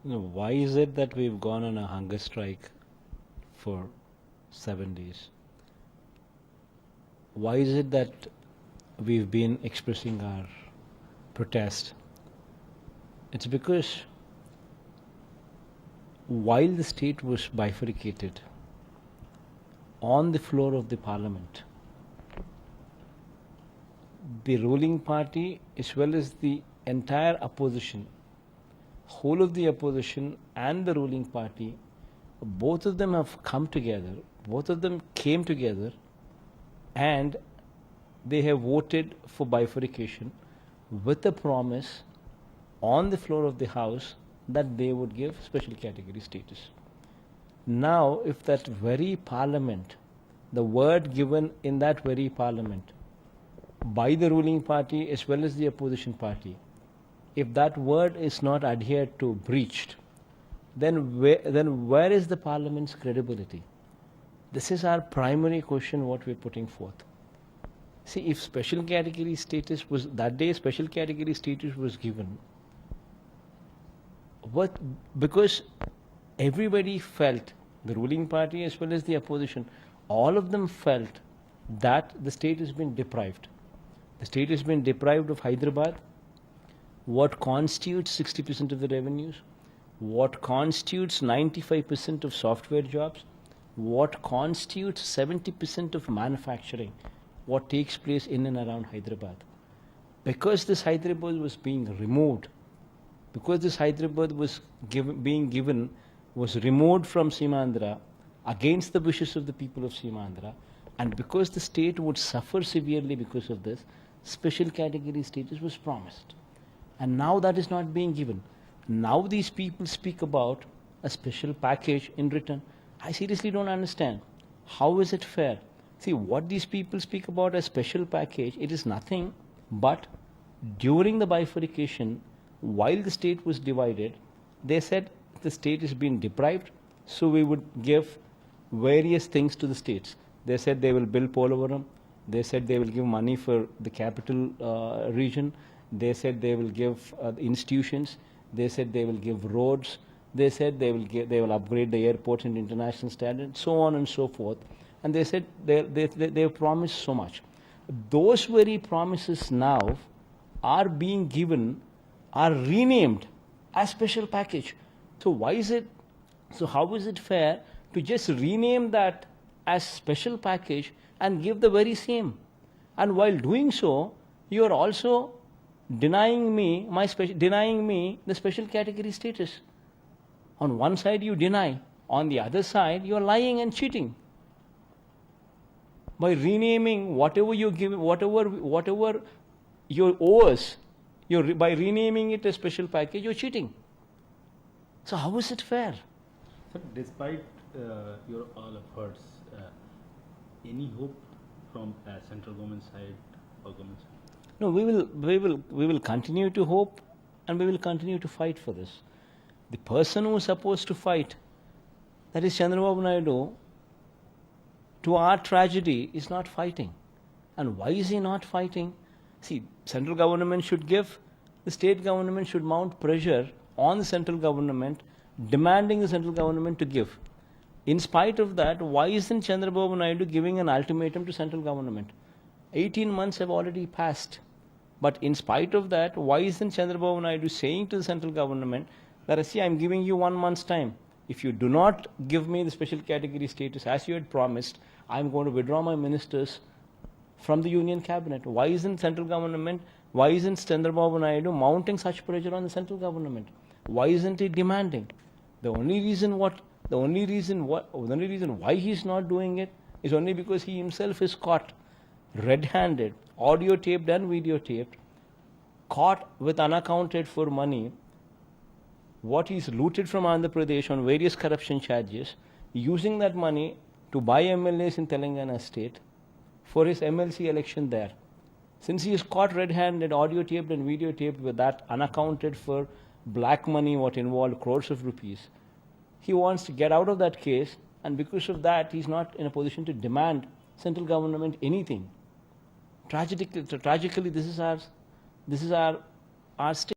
Why is it that we've gone on a hunger strike for 7 days? Why is it that we've been expressing our protest? It's because while the state was bifurcated on the floor of the parliament, the ruling party as well as the entire opposition, whole of the opposition and the ruling party, both of them have come together, both of them came together, and they have voted for bifurcation with a promise on the floor of the House that they would give special category status. Now, if that very parliament, the word given in that very parliament by the ruling party as well as the opposition party, if that word is not adhered to, breached, then where is the parliament's credibility? This is our primary question what we're putting forth. See, if special category status was, that day special category status was given, because everybody felt, the ruling party as well as the opposition, all of them felt that the state has been deprived. The state has been deprived of Hyderabad, what constitutes 60% of the revenues, what constitutes 95% of software jobs, what constitutes 70% of manufacturing, what takes place in and around Hyderabad. Because this Hyderabad was being removed, because this Hyderabad was being given, was removed from Simandhra against the wishes of the people of Simandhra, and because the state would suffer severely because of this, special category status was promised. And now that is not being given. Now these people speak about a special package in return. I seriously don't understand. How is it fair? See, what these people speak about as special package, it is nothing but during the bifurcation, while the state was divided, they said the state is being deprived, so we would give various things to the states. They said they will build Polavaram. They said they will give money for the capital region. They said they will give institutions. They said they will give roads. They said they will upgrade the airports in international standards, so on and so forth. And they said they have promised so much. Those very promises now are being given, are renamed as special package. So why is it? So how is it fair to just rename that as special package and give the very same? And while doing so, you are also denying me the special category status. On one side you deny, on the other side you are lying and cheating. By renaming whatever you give, whatever you owe us, by renaming it a special package, you're cheating. So how is it fair? Sir, despite your all efforts, any hope from central government side or government side? No, we will continue to hope, and we will continue to fight for this. The person who is supposed to fight, that is Chandrababu Naidu, to our tragedy is not fighting. And why is he not fighting? See, central government should give, the state government should mount pressure on the central government, demanding the central government to give. In spite of that, why isn't Chandrababu Naidu giving an ultimatum to central government? 18 months have already passed. But in spite of that, why isn't Chandrababu Naidu saying to the central government that, see, I'm giving you 1 month's time. If you do not give me the special category status as you had promised, I'm going to withdraw my ministers from the union cabinet. Why isn't central government, why isn't Chandrababu Naidu mounting such pressure on the central government? Why isn't he demanding? The only reason why he's not doing it is only because he himself is caught red-handed, audio taped and videotaped, caught with unaccounted for money, what he's looted from Andhra Pradesh on various corruption charges, using that money to buy MLAs in Telangana state for his MLC election there. Since he is caught red-handed, audio taped and videotaped with that unaccounted for black money what involved crores of rupees, he wants to get out of that case, and because of that he's not in a position to demand central government anything. Tragically, this is our state.